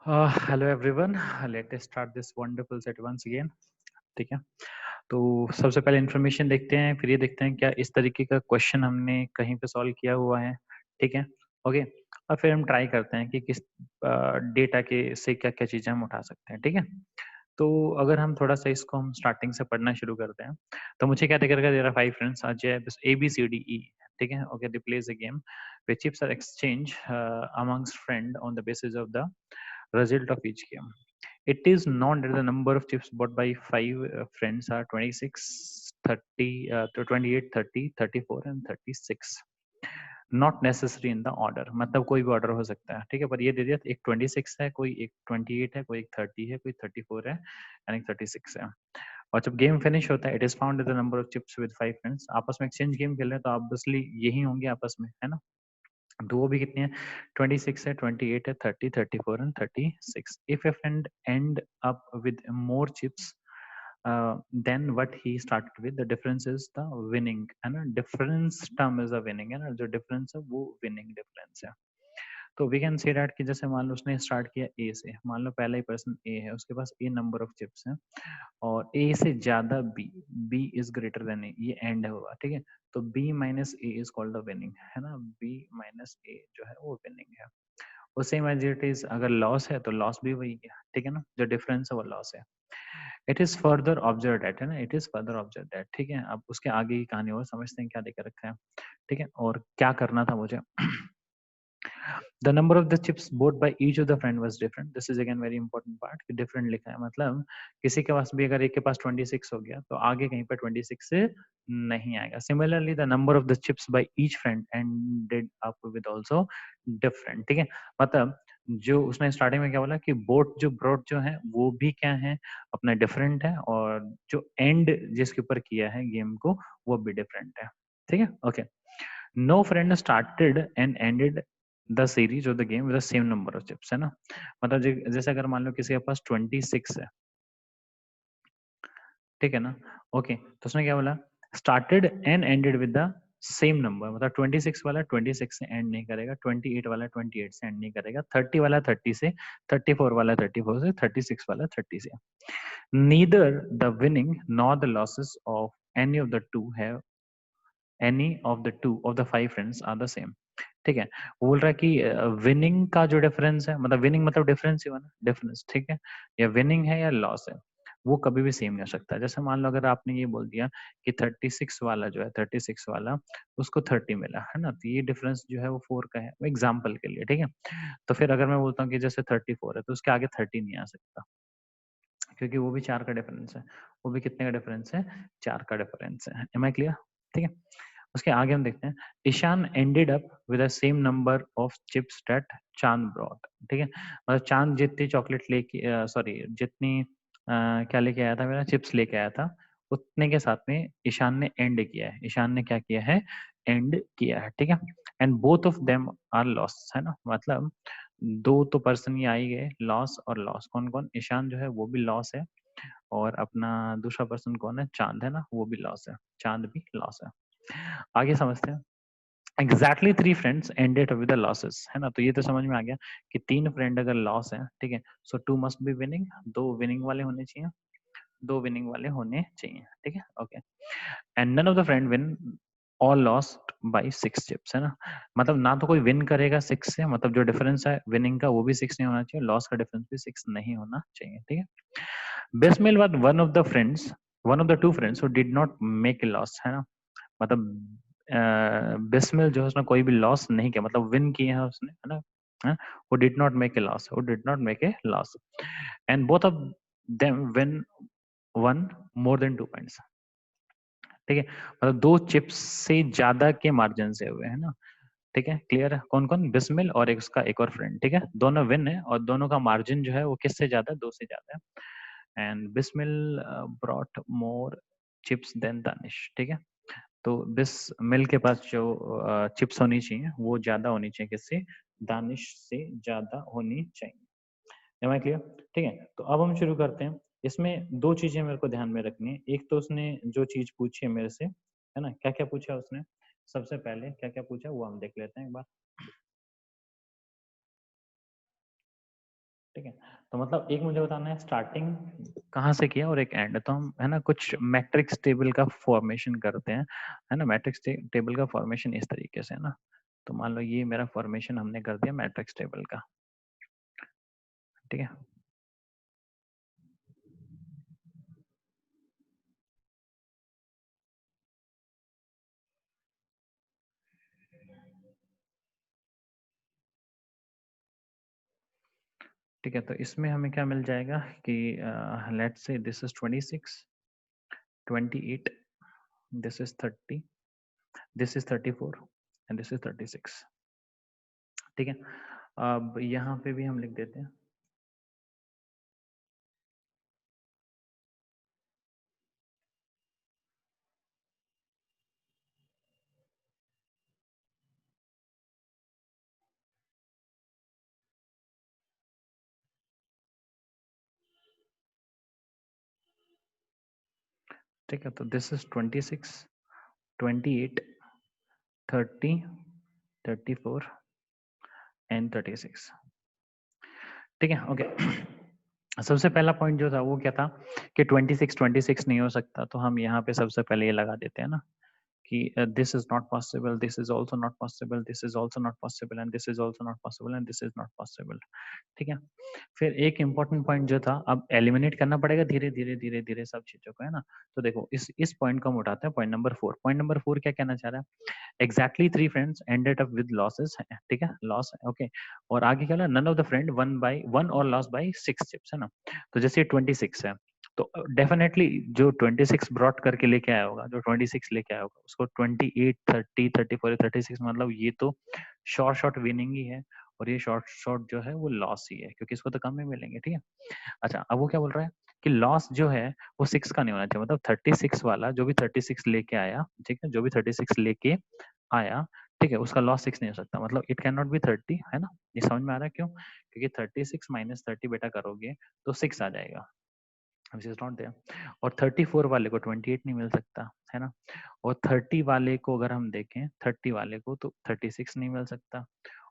Hello everyone, let us start this wonderful set once again. ठीक है, तो सबसे पहले इन्फॉर्मेशन देखते हैं, फिर ये देखते हैं क्या इस तरीके का क्वेश्चन हमने कहीं पे सॉल्व किया हुआ है। ठीक है, ओके। और फिर हम ट्राई करते हैं कि किस डेटा के से क्या क्या चीज़ें हम उठा सकते हैं। ठीक है, तो अगर हम थोड़ा सा इसको हम स्टार्टिंग से पढ़ना शुरू करते हैं, तो मुझे क्या दिखेगा, there are 5 friends, Ajay, A B C D E. ठीक है, okay, they plays a game where chips are exchanged amongst friend on the basis of the result of each game. It is known that the number of chips bought by 5 friends are 26, 30, 28, 30, 34 and 36. Not necessary in the order, मतलब कोई भी order हो सकता है। ठीक है, पर ये दे दिया, एक 26 है, कोई एक 28 है, कोई एक 30 है, कोई 34 है एंड एक 36 है। और जब गेम फिनिश होता है, it is found the number of chips with 5 friends. आपस में एक्सचेंज गेम खेल रहे हैं तो ऑब्वियसली यही होंगे आपस में, है ना। तो वो भी कितनी है, 26 है, 28 है, 30, 34 and 36। If a friend end up with more chips then what he started with, the difference is the winning, है ना। Difference term is the winning, है ना। जो डिफरेंस है वो विनिंग डिफरेंस है। तो वी कैन से दैट कि जैसे मान लो उसने स्टार्ट किया ए से, मान लो पहला ही पर्सन ए है, उसके पास ए नंबर ऑफ चिप्स हैं और ए से ज्यादा B, B is greater than A, ये एंड हुआ। ठीक है, तो B minus A is called the winning, है ना। बी माइनस ए जो है वो विनिंग है। और सेम एज इट इज, अगर लॉस है तो लॉस भी वही है। ठीक है ना, जो डिफरेंस है वो लॉस है। It is further observe that, है ना, it is further observe that. ठीक है, अब उसके आगे की कहानी और समझते हैं क्या देकर रखा है। ठीक है, और क्या करना था मुझे। The number of the chips bought by each of the friend was different. This is again very important part कि different लिखा है, मतलब किसी के पास भी अगर एक के पास 26 हो गया तो आगे कहीं पर 26 से नहीं आएगा। Similarly, the number of the chips by each friend ended up with also different. ठीक है, मतलब जो उसने स्टार्टिंग में क्या बोला कि बोट जो ब्रॉड जो है वो भी क्या है, अपना डिफरेंट है, और जो एंड जिसके ऊपर किया है गेम को वो भी डिफरेंट है। ठीक है, okay. No friend started and ended the series और the game with the same number of chips, है ना। मतलब जैसे अगर मान लो किसी के पास 26 है, ठीक है ना, ओके, तो उसने क्या बोला, started and ended with the same number, मतलब 26 वाला 26 से एंड नहीं करेगा, 28 वाला 28 से एंड नहीं करेगा, 30 वाला 30 से, 34 वाला 34 से, 36 वाला 30 से। Neither the winning nor the losses of any of the two have, any of the two of the 5 friends are the same. ठीक है, वो बोल रहा है कि विनिंग का जो डिफरेंस है, मतलब विनिंग मतलब डिफरेंस ही हुआ ना, डिफरेंस। ठीक है, या विनिंग है या लॉस है, वो कभी भी सेम नहीं हो सकता। जैसे मान लो अगर आपने ये बोल दिया कि 36 वाला जो है, 36 वाला उसको 30 मिला, है ना, तो ये डिफरेंस जो है वो 4 का है, एग्जाम्पल के लिए। ठीक है, तो फिर अगर मैं बोलता हूँ कि जैसे 34 है तो उसके आगे 30 नहीं आ सकता, क्योंकि वो भी 4 का डिफरेंस है। वो भी कितने का डिफरेंस है, 4 का डिफरेंस है। Am I clear? ठीक है, उसके आगे हम देखते हैं, Ishan ended up with the same number of chips that Chand brought. ठीक है, मतलब चांद जितनी चॉकलेट लेके, सॉरी जितनी क्या लेके आया था, मेरा चिप्स लेके आया था, उतने के साथ में ईशान ने एंड किया है। ईशान ने क्या किया है, एंड किया है। ठीक है, and both of them are loss, है ना, मतलब दो तो पर्सन ये आ ही गए, लॉस और लॉस। कौन कौन, ईशान जो है वो भी लॉस है, और अपना दूसरा पर्सन कौन है, चांद, है ना, वो भी लॉस है, चांद भी लॉस है। आगे समझते हैं। Exactly 3 friends ended with the losses, है ना, तो ये तो समझ में आ गया कि 3 फ्रेंड अगर लॉस है, ठीक है, सो 2 मस्ट बी विनिंग, 2 विनिंग वाले होने चाहिए, 2 विनिंग वाले होने चाहिए। ठीक है, okay. And none of the friend win, all lost by 6 chips, है ना, मतलब ना तो कोई विन करेगा 6 से, मतलब जो डिफरेंस है विनिंग का वो भी 6 नहीं होना चाहिए, लॉस का डिफरेंस भी 6 नहीं होना चाहिए। ठीक है, बेसमेल was one of the friends, one of the 2 friends who did not make a loss, है ना, मतलब बिस्मिल जो है उसने कोई भी लॉस नहीं किया, मतलब विन किए हैं उसने, है ना, हाँ? वो did not make a loss, वो did not make a loss, and both of them win one more than 2 points. ठीक है, मतलब 2 चिप्स से ज्यादा के मार्जिन से हुए, है ना। ठीक है, क्लियर है, कौन कौन, बिस्मिल और एक उसका एक और फ्रेंड। ठीक है, दोनों विन है और दोनों का मार्जिन जो है वो किससे ज्यादा है, 2 से ज्यादा है। And Bismil brought more chips than Danish. ठीक है, तो बिस मिल के पास जो चिप्स होनी चाहिए वो ज्यादा होनी चाहिए किससे, दानिश से ज्यादा होनी चाहिए। Am I clear? ठीक है, तो अब हम शुरू करते हैं। इसमें 2 चीजें मेरे को ध्यान में रखनी है। एक तो उसने जो चीज पूछी है मेरे से, है ना, क्या क्या पूछा उसने, सबसे पहले क्या क्या पूछा वो हम देख लेते हैं एक बार। ठीक है। तो मतलब एक मुझे बताना है स्टार्टिंग कहाँ से किया और एक एंड, तो हम है ना कुछ मैट्रिक्स टेबल का फॉर्मेशन करते हैं, है ना। मैट्रिक्स टेबल का फॉर्मेशन इस तरीके से है ना। तो मान लो ये मेरा फॉर्मेशन हमने कर दिया मैट्रिक्स टेबल का, ठीक है। ठीक है, तो इसमें हमें क्या मिल जाएगा कि let's say this is 26, 28, this is 30, this is 34 and this is 36। ठीक है, अब यहाँ पे भी हम लिख देते हैं। ठीक है, तो दिस इज 26, 28, 30, 34 एंड 36। ठीक है, ओके। सबसे पहला पॉइंट जो था वो क्या था कि 26 नहीं हो सकता, तो हम यहाँ पे सबसे पहले ये लगा देते हैं ना कि this is not possible, this is also not possible, this is also not possible and this is also not possible and this is not possible. ठीक है, फिर एक इंपॉर्टेंट पॉइंट जो था, अब एलिमिनेट करना पड़ेगा धीरे धीरे धीरे धीरे सब चीजों को, है ना। तो देखो इस पॉइंट को हम उठाते हैं, पॉइंट नंबर 4। पॉइंट नंबर 4 क्या कहना चाह रहा है, exactly 3 friends ended up with losses, ठीक है, लॉस, ओके। और आगे क्या है, none of the friend won और लॉस बाय 6 चिप्स, है ना। तो जैसे 26 है, तो डेफिनेटली जो 26 ब्रॉट करके लेके आया होगा, जो 26 लेके आया होगा, उसको 28, 30, 34, 36, मतलब ये तो शॉर्ट शॉर्ट विनिंग ही है, और ये शॉर्ट शॉर्ट जो है वो लॉस ही है, क्योंकि इसको तो कम ही मिलेंगे। ठीक है, अच्छा अब वो क्या बोल रहा है कि लॉस जो है वो 6 का नहीं होना चाहिए, मतलब 36 वाला जो भी 36 लेके आया, ठीक है, जो भी 36 लेके आया, ठीक है, उसका लॉस 6 नहीं हो सकता, मतलब इट कैन नॉट बी 30, है ना। ये समझ में आ रहा है क्यों, क्योंकि 36 माइनस 30 बेटा करोगे तो 6 आ जाएगा, विच इज नॉट देयर। और 34 वाले को 28 नहीं मिल सकता, है ना। और 30 वाले को अगर हम देखें, 30 वाले को तो 36 नहीं मिल सकता,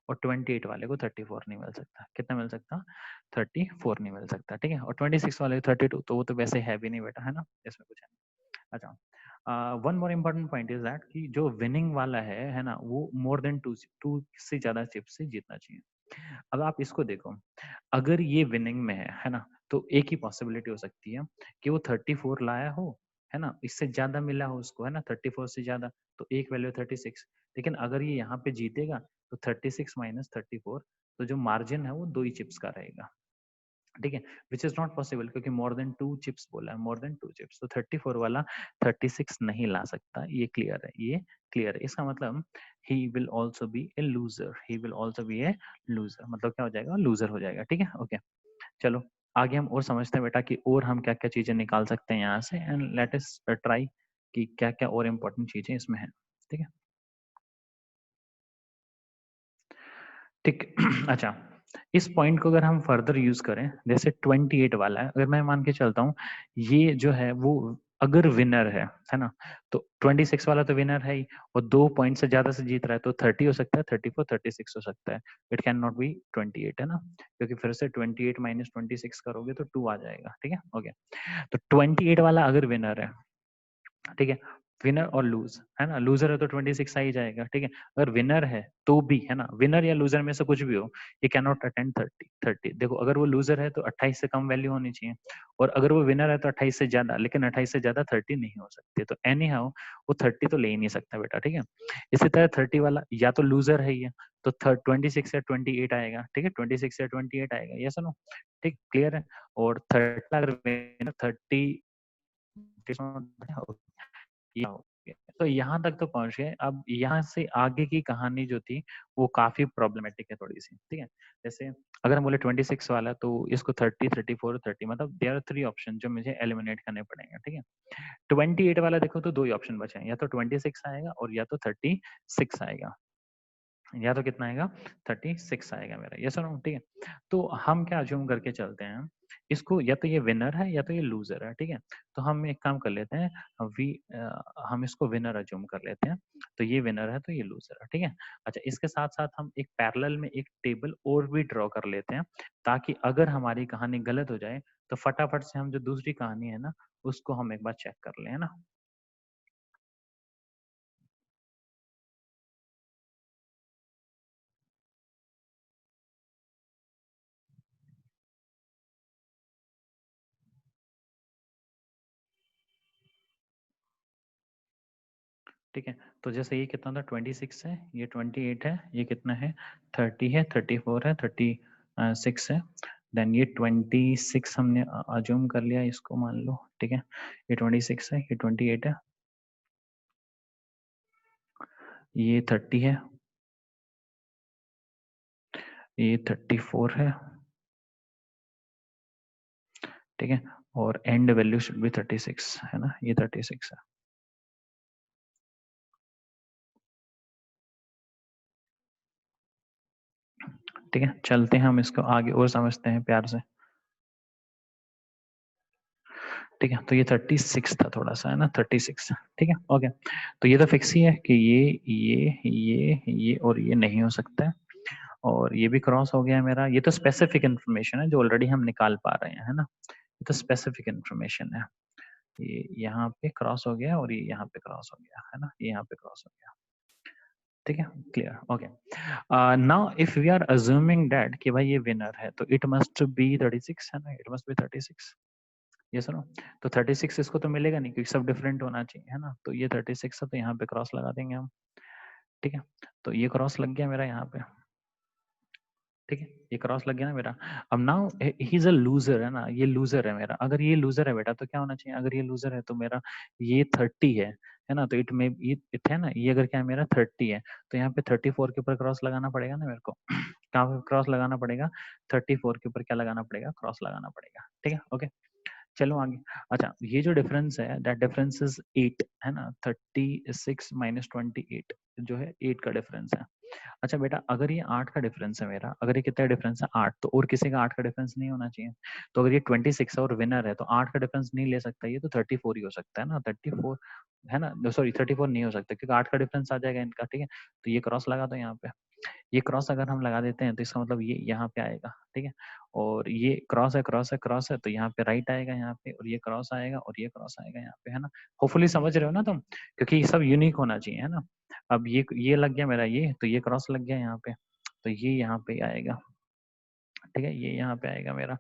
और 28 वाले को 34 नहीं मिल सकता। कितना मिल सकता, 34 नहीं मिल सकता। ठीक है, और 26 वाले को 32, तो वो तो वैसे है भी नहीं बेटा, है ना, इसमें कुछ है नहीं। अच्छा, one more important point is that कि जो विनिंग वाला है ना, वो मोर देन टू से ज्यादा चिप्स से जीतना चाहिए। अब आप इसको देखो, अगर ये विनिंग में है ना, तो एक ही पॉसिबिलिटी हो सकती है कि वो 34 लाया हो, है ना, इससे ज्यादा मिला हो उसको, है ना, 34 से ज्यादा, तो एक वैल्यू 36। लेकिन अगर ये यहाँ पे जीतेगा तो 36 माइनस 34, तो जो मार्जिन है वो 2 ही चिप्स का रहेगा। ठीक है, विच इज नॉट पॉसिबल, क्योंकि मोर देन 2 चिप्स बोला है, मोर देन 2 चिप्स, तो 34 वाला 36 नहीं ला सकता, ये क्लियर है, ये क्लियर है। इसका मतलब he will also be A loser, he will also be A loser, मतलब क्या हो जाएगा, लूजर हो जाएगा। ठीक है, ओके। चलो आगे हम और समझते हैं बेटा कि और हम क्या क्या चीजें निकाल सकते हैं यहाँ से, एंड लेट अस ट्राई कि क्या क्या और इम्पोर्टेंट चीजें इसमें है। ठीक है, ठीक। अच्छा, इस पॉइंट को अगर हम फर्दर यूज करें, जैसे 28 वाला है, अगर मैं मान के चलता हूँ ये जो है वो अगर विनर है ना, तो 26 वाला तो विनर है ही, और 2 पॉइंट से ज्यादा से जीत रहा है, तो 30 हो सकता है, 34, 36 हो सकता है, इट कैन नॉट बी 28, है ना, क्योंकि फिर से 28 माइनस 26 करोगे तो 2 आ जाएगा। ठीक है, ओके। तो 28 वाला अगर विनर है, ठीक है, विनर और लूज, है ना, लूजर है तो 26 आ ही जाएगा। ठीक है, अगर विनर है तो भी, है ना, विनर या लूजर में से कुछ भी हो, ये कैन नॉट अटेंड 30। देखो अगर वो लूजर है तो 28 से कम वैल्यू होनी चाहिए, और अगर वो विनर है तो 28 से ज्यादा, लेकिन 28 से ज्यादा 30 नहीं हो सकती, तो एनी हाउ वो 30 तो ले ही नहीं सकता बेटा। ठीक है, इसी तरह 30 वाला या तो लूजर है ये, तो 26 या 28 आएगा। ठीक है, 26 या 28 आएगा, ये सुनो, ठीक, क्लियर है। और 30 अगर 30 या हो गया। तो यहाँ तक तो पहुंच गए, अब यहाँ से आगे की कहानी जो थी वो काफी प्रॉब्लमेटिक है थोड़ी सी। ठीक है, जैसे अगर हम बोले 26 वाला, तो इसको 30, 34, 30, मतलब देयर आर 3 ऑप्शन जो मुझे एलिमिनेट करने पड़ेंगे। ठीक है, 28 वाला देखो तो 2 ही ऑप्शन बचे हैं, या तो 26 आएगा और या तो 36 आएगा। या तो कितना आएगा 36 आएगा मेरा, ये सुनो ठीक है। तो हम क्या अज्यूम करके चलते हैं इसको, या तो ये विनर है या तो ये लूजर है, ठीक है। तो हम एक काम कर लेते हैं, वी हम इसको विनर अज्यूम कर लेते हैं। तो ये विनर है तो ये लूजर है, ठीक है। अच्छा, इसके साथ साथ हम एक पैरेलल में एक टेबल और भी ड्रॉ कर लेते हैं, ताकि अगर हमारी कहानी गलत हो जाए तो फटाफट से हम जो दूसरी कहानी है ना उसको हम एक बार चेक कर लें, है ना। ठीक है, तो जैसे ये कितना था 26 है, ये 28 है, ये कितना है 30 है, 34 है, 36 है। देन ये 26 हमने अज्यूम कर लिया इसको, मान लो ठीक है। ये 26 है, ये 28 है, ये 30 है, ये 34 है, ठीक है। और एंड वैल्यू शुड बी 36 है ना, ये 36 है। ठीक है, चलते हैं हम इसको आगे और समझते हैं प्यार से। ठीक है, तो ये 36 था थोड़ा सा, है ना 36, ठीक है ओके। तो ये तो फिक्स ही है कि ये और ये नहीं हो सकता है, और ये भी क्रॉस हो गया मेरा। ये तो स्पेसिफिक इन्फॉर्मेशन है जो ऑलरेडी हम निकाल पा रहे हैं, है ना। ये तो स्पेसिफिक इन्फॉर्मेशन है। ये यहाँ पे क्रॉस हो गया और ये यहाँ पे क्रॉस हो गया, है ना, ये यहाँ पे क्रॉस हो गया। ठीक है, clear okay. Now if we are assuming that कि भाई ये विनर है तो इट मस्ट बी 36, है ना, इट मस्ट बी 36। ये सुनो, तो 36 इसको तो मिलेगा नहीं क्योंकि सब डिफरेंट होना चाहिए, है ना। तो ये 36 है तो यहाँ पे क्रॉस लगा देंगे हम, ठीक है। तो ये क्रॉस लग गया मेरा यहाँ पे, ठीक है, ये क्रॉस लग गया ना मेरा। अब now he is a loser, है ना, ये लूजर है मेरा। अगर ये लूजर है बेटा तो क्या होना चाहिए, अगर ये लूजर है तो मेरा ये 30 है ना, तो इट में इट है ना, ये अगर क्या है मेरा 30 है तो यहाँ पे 34 के ऊपर क्रॉस लगाना पड़ेगा ना मेरे को। कहाँ पे क्रॉस लगाना पड़ेगा, 34 के ऊपर क्या लगाना पड़ेगा, क्रॉस लगाना पड़ेगा, ठीक है ओके। चलो आगे। अच्छा, ये जो डिफरेंस है दैट डिफरेंस इज 8, है ना, 36 माइनस 28 जो है 8 का डिफरेंस है। अच्छा बेटा, अगर ये 8 का डिफरेंस है मेरा, अगर ये कितना डिफरेंस है 8, तो और किसी का 8 का डिफरेंस नहीं होना चाहिए। तो अगर ये 26 है और विनर है तो 8 का डिफरेंस नहीं ले सकता, ये तो 34 ही हो सकता है ना, 34 है ना, सॉरी 34 नहीं हो सकता क्योंकि 8 का डिफरेंस आ जाएगा इनका, ठीक है। तो ये क्रॉस लगा दो यहाँ पे, ये क्रॉस अगर हम लगा देते हैं तो इसका मतलब ये यहाँ पे आएगा, ठीक है। और ये क्रॉस है, क्रॉस है, क्रॉस है, तो यहाँ पे राइट आएगा यहाँ पे, और ये क्रॉस आएगा और ये क्रॉस आएगा यहाँ पे, है ना। होपफुली समझ रहे हो ना तुम, क्योंकि ये सब यूनिक होना चाहिए, है ना। अब ये लग गया मेरा, ये तो ये क्रॉस लग गया यहाँ पे, तो ये यहाँ पे आएगा, ठीक है, ये यहाँ पे आएगा मेरा।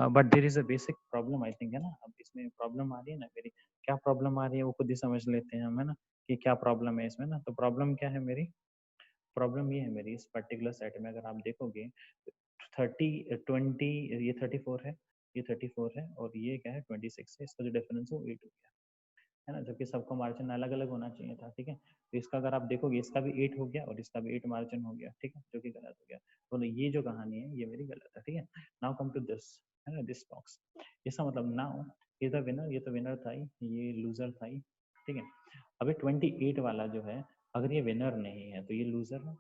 But there is a basic problem I think, है ना। अब इसमें प्रॉब्लम आ रही है ना मेरी, क्या प्रॉब्लम आ रही है वो खुद ही समझ लेते हैं हम, है ना, कि क्या प्रॉब्लम है इसमें ना। तो प्रॉब्लम क्या है मेरी, प्रॉब्लम ये है मेरी इस पर्टिकुलर सेट में, अगर आप देखोगे 30 20, ये 34 है, ये 34 है, और ये क्या है 26 है, इसका जो डिफरेंस है वो 8 हो गया, है ना, जबकि सबका मार्जिन अलग अलग होना चाहिए था, ठीक है। तो इसका अगर आप देखोगे इसका भी 8 हो गया और इसका भी 8 मार्जिन हो गया, ठीक है, जो कि गलत हो गया। तो ये जो कहानी है ये मेरी गलत है, ठीक है। नाउ कम टू दिस, है ना, दिस बॉक्स। इसका मतलब नाउ ये तो विनर, ये तो विनर था ही, ये लूजर था ही, ठीक है। अभी 28 वाला जो है, अगर ये विनर नहीं है तो ये लूजर है,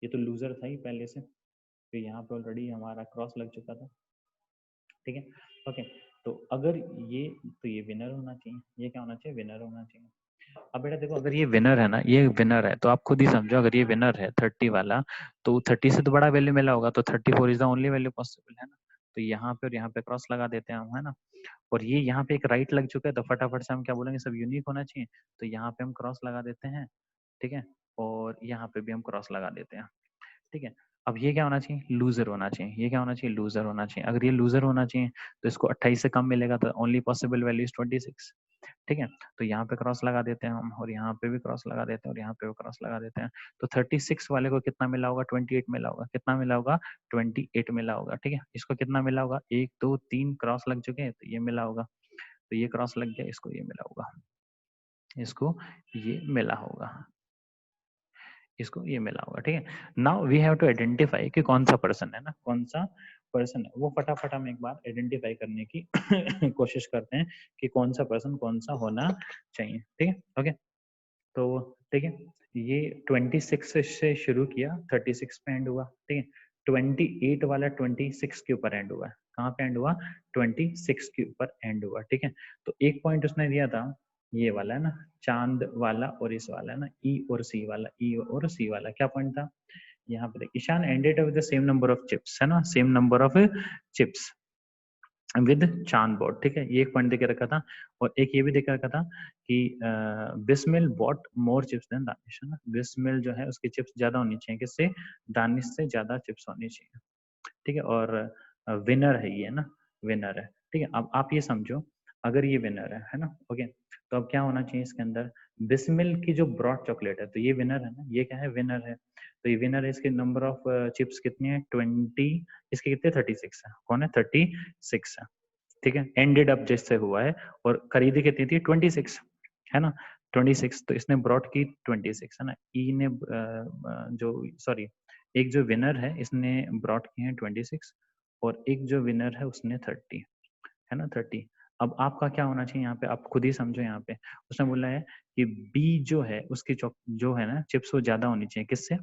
ये तो लूजर था ही पहले से, तो यहाँ पे ऑलरेडी हमारा क्रॉस लग चुका था, ठीक है ओके। तो अगर ये, तो ये विनर होना चाहिए, ये क्या होना चाहिए, विनर होना चाहिए। अब बेटा देखो, अगर ये विनर है ना, ये विनर है तो आप खुद ही समझो, अगर ये विनर है 30 वाला, तो 30 से तो बड़ा वैल्यू मिला होगा, तो 34 is the only value possible, है ना। तो यहाँ पे और यहाँ पे क्रॉस लगा देते हैं हम, है ना। और ये यहाँ पे एक राइट लग चुका है, तो फटाफट से हम क्या बोलेंगे, सब यूनिक होना चाहिए, तो यहाँ पे हम क्रॉस लगा देते हैं, ठीक है। और यहाँ पे भी हम क्रॉस लगा देते हैं, ठीक है। अब ये क्या होना चाहिए, लूजर होना चाहिए, ये क्या होना चाहिए, लूजर होना चाहिए। अगर ये लूजर होना चाहिए तो इसको 28 से कम मिलेगा, तो ओनली पॉसिबल वैल्यू इज 26, ठीक है। तो यहाँ पे क्रॉस लगा देते हैं हम, और यहाँ पे भी क्रॉस लगा देते हैं, और यहाँ पे भी क्रॉस लगा देते हैं। तो 36 वाले को कितना मिला होगा, 28 मिला होगा, कितना मिला होगा 28 मिला होगा, ठीक है। इसको कितना मिला होगा, 1 2 3 क्रॉस लग चुके हैं तो ये मिला होगा, तो ये क्रॉस लग गया, इसको ये मिला होगा, इसको ये मिला होगा, इसको ये मिला होगा, ठीक है। Now we have to identify कि कौन सा पर्सन है ना, कौन सा पर्सन है, वो फटाफट हम एक बार आइडेंटिफाई करने की कोशिश करते हैं कि कौन सा पर्सन कौन सा होना चाहिए, ठीक है ओके। तो ठीक है, ये 26 से शुरू किया, 36 पे एंड हुआ, ठीक है। 28 वाला 26 के ऊपर एंड हुआ है। कहाँ पे एंड हुआ? 26 के ऊपर एंड हुआ, ठीक है। तो एक पॉइंट उसने दिया था, ये वाला है ना, चांद वाला और इस वाला है ना, ई और सी वाला, ई और सी वाला। क्या पॉइंट था यहाँ पे? Ishan ended with the same number of chips, है ना, same number of chips with Chand brought, ठीक है। ये एक पॉइंट देके रखा था। और एक ये भी देके रखा था कि Bismil bought more chips than Danish, है ना। बिस्मिल जो है उसकी चिप्स ज्यादा होनी चाहिए, किससे? दानिश से ज्यादा चिप्स होनी चाहिए, ठीक है। और विनर है ये ना, विनर है, ठीक है। अब आप ये समझो, अगर ये विनर है ना, ओके, तो अब क्या होना चाहिए इसके अंदर? बिस्मिल की जो ब्रॉड चॉकलेट है, तो ये विनर है ना, ये क्या है? विनर है। तो ये विनर है, इसके नंबर ऑफ चिप्स कितने हैं? 20, इसके कितने? 36 है। कौन है? 36 है, ठीक है। एंडेड अप जिससे हुआ है, और खरीदी कितनी थी? 26, है ना, 26। तो इसने ब्रॉड की 26, है ना। ई ने जो, सॉरी, एक जो विनर है इसने ब्रॉड किए हैं 26, और एक जो विनर है उसने 30, है ना, 30। अब आपका क्या होना चाहिए यहाँ पे? आप खुद ही समझो। यहाँ पे उसने बोला है कि बी जो है उसकी जो है ना चिप्स, वो ज्यादा होनी चाहिए, किससे?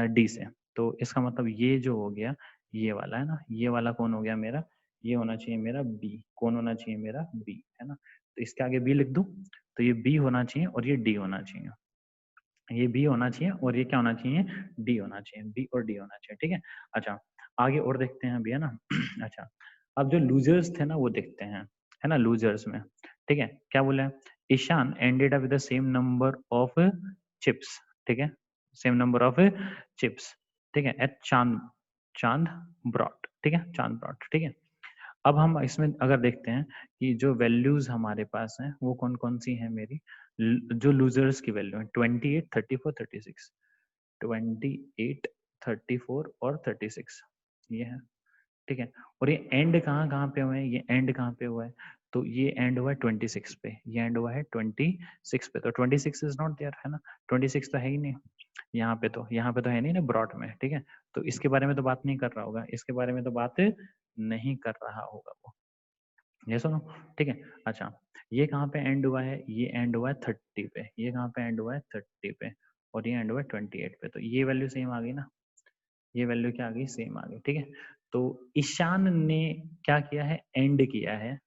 डी से। तो इसका मतलब ये जो हो गया, ये वाला है ना, ये वाला कौन हो गया मेरा? ये होना चाहिए मेरा बी। कौन होना चाहिए मेरा? बी, है ना। तो इसके आगे बी लिख दूं, तो ये बी होना चाहिए और ये डी होना चाहिए। ये बी होना चाहिए और ये क्या होना चाहिए? डी होना चाहिए, बी और डी होना चाहिए, ठीक है। अच्छा, आगे और देखते हैं अभी, है ना। अच्छा, अब जो लूजर्स थे ना वो देखते हैं, है ना, लूजर्स में, ठीक है। क्या बोला है? Ishan ended up with the same number of chips, ठीक है, सेम नंबर ऑफ चिप्स, ठीक है, एट चांद, चांद ब्रॉड, ठीक है, चांद ब्रॉड, ठीक है। अब हम इसमें अगर देखते हैं कि जो वैल्यूज हमारे पास हैं वो कौन कौन सी हैं मेरी, जो लूजर्स की वैल्यू है 28, 34, 36, 28, 34 और 36, ये है, ठीक है। और ये एंड कहाँ कहाँ पे हुए हैं? ये एंड कहाँ पे हुआ है? तो ये एंड हुआ है 26 पे, ये एंड हुआ है 26 पे। तो 26 इज नॉट देयर, है ना, 26 तो है ही नहीं यहाँ पे, तो यहाँ पे तो है नहीं ना ब्रॉड में, ठीक है। तो इसके बारे में तो बात नहीं कर रहा होगा, इसके बारे में तो बात नहीं कर रहा होगा वो, ये सुनो, ठीक है। अच्छा, ये कहाँ पे एंड हुआ है? ये एंड हुआ है 30 पे। ये कहाँ पे एंड हुआ है? 30 पे। और ये एंड हुआ है 28 पे। तो ये वैल्यू सेम आ गई ना, ये वैल्यू क्या आ गई? सेम आ गई, ठीक है। तो ईशान ने क्या किया है? एंड किया है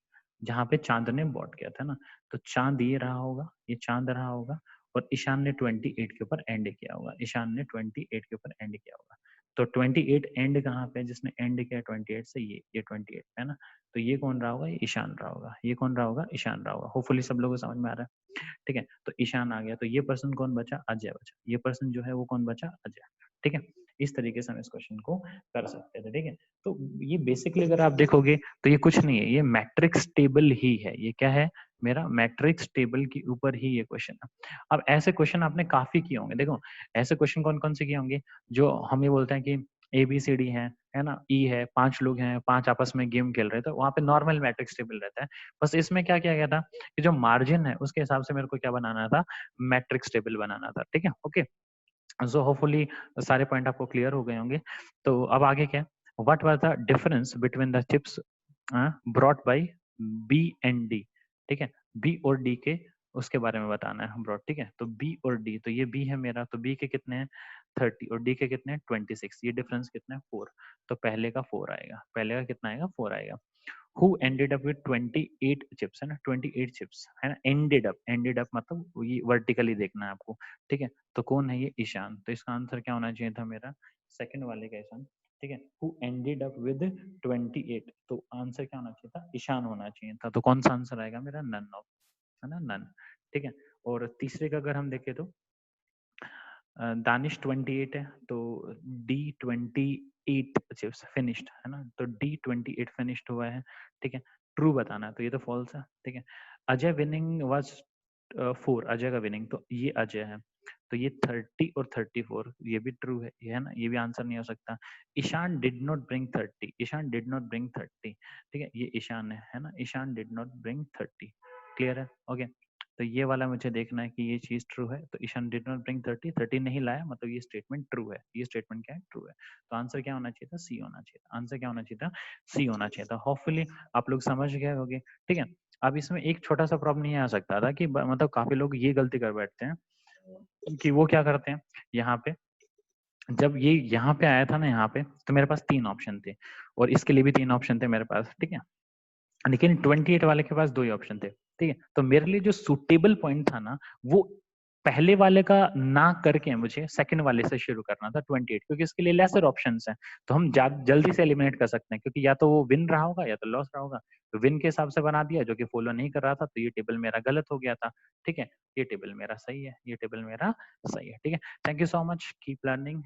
जहाँ पे चांद ने बॉट किया था ना। तो चांद ये रहा होगा, ये चांद रहा होगा, और ईशान ने 28 के ऊपर एंड किया होगा, ईशान ने 28 के ऊपर एंड किया होगा। तो 28 एंड कहाँ पे? जिसने एंड किया 28 से, ये 28 है ना। तो ये कौन रहा होगा? ये ईशान रहा होगा। ये कौन रहा होगा? ईशान रहा होगा। होपफुली सब लोगों को समझ में आ रहा है, ठीक है। तो ईशान आ गया, तो ये पर्सन कौन बचा? अजय बचा। ये पर्सन जो है वो कौन बचा? अजय, ठीक है। इस तरीके से हम इस क्वेश्चन को कर सकते थे, ठीक है। तो ये बेसिकली अगर आप देखोगे तो ये कुछ नहीं है, ये मैट्रिक्स टेबल ही है। ये क्या है मेरा? मैट्रिक्स टेबल के ऊपर ही ये क्वेश्चन है। अब ऐसे क्वेश्चन आपने काफी किए होंगे, देखो ऐसे क्वेश्चन कौन कौन से किए होंगे? जो हम ये बोलते हैं कि ABCD है ना, ई है, 5 लोग हैं, 5 आपस में गेम खेल रहे हैं, तो वहां पे नॉर्मल मैट्रिक्स टेबल रहता है। बस इसमें क्या किया गया था कि जो मार्जिन है उसके हिसाब से मेरे को क्या बनाना था? मैट्रिक्स टेबल बनाना था, ठीक है, ओके। सो होपफुली सारे पॉइंट आपको क्लियर हो गए होंगे। तो अब आगे क्या? What was the difference between the chips brought by B and D, ठीक है। बी और डी के उसके बारे में बताना है ब्रॉट, ठीक है। तो बी और डी, तो ये बी है मेरा, तो बी के कितने हैं? 30 और डी के कितने हैं? 26। ये डिफरेंस कितना है? 4। तो पहले का 4 आएगा, पहले का कितना आएगा? 4 आएगा। Who ended up with 28 chips, है ना, 28 चिप्स, है ना। एंडेड अप मतलब ये वर्टिकली देखना है आपको, ठीक है। तो कौन है ये? ईशान। तो इसका आंसर क्या होना चाहिए था मेरा? सेकंड वाले का ईशान, ठीक है। हु एंडेड अप विद 28, तो आंसर क्या होना चाहिए था? ईशान होना चाहिए था। तो कौन सा आंसर आएगा मेरा? नन ऑफ, है ना, नन, ठीक है। और तीसरे का अगर हम देखें तो दानिश 28 है, तो D28 चिप्स फिनिश्ड, है ना। तो D28 फिनिश्ड हुआ है, ठीक है। ट्रू बताना है, तो ये तो फॉल्स है, ठीक है। अजय विनिंग वाज 4, अजय का विनिंग, तो ये अजय है। तो ये 30 और 34 ये भी ट्रू है, ये है ना, ये भी आंसर नहीं हो सकता। Ishan did not bring 30, Ishan did not bring 30, ठीक है, ये ईशान है ना, Ishan did not bring 30, clear है, ओके। तो ये वाला मुझे देखना है कि ये चीज ट्रू है। तो ईशान डिड नॉट ब्रिंग 30, 30 नहीं लाया, मतलब ये स्टेटमेंट ट्रू है। ये स्टेटमेंट क्या है? ट्रू है। तो आंसर क्या होना चाहिए था? सी होना चाहिए था। आंसर क्या होना चाहिए था? सी होना चाहिए था। होपफुली आप लोग समझ गए होंगे, ठीक है। अब इसमें एक छोटा सा प्रॉब्लम नहीं आ सकता था कि मतलब काफी लोग ये गलती कर बैठते हैं कि वो क्या करते हैं यहाँ पे, जब ये यहाँ पे आया था ना यहाँ पे, तो मेरे पास 3 ऑप्शन थे और इसके लिए भी 3 ऑप्शन थे मेरे पास, ठीक है। लेकिन 28 वाले के पास 2 ही ऑप्शन थे, ठीक है। तो मेरे लिए जो सूटेबल पॉइंट था ना, वो पहले वाले का ना करके मुझे सेकंड वाले से शुरू करना था 28, क्योंकि इसके लिए लेसर ऑप्शंस हैं, तो हम जल्दी से एलिमिनेट कर सकते हैं, क्योंकि या तो वो विन रहा होगा या तो लॉस रहा होगा। तो विन के हिसाब से बना दिया, जो कि फॉलो नहीं कर रहा था, तो ये टेबल मेरा गलत हो गया था, ठीक है। ये टेबल मेरा सही है, ये टेबल मेरा सही है, ठीक है। Thank you so much, keep learning.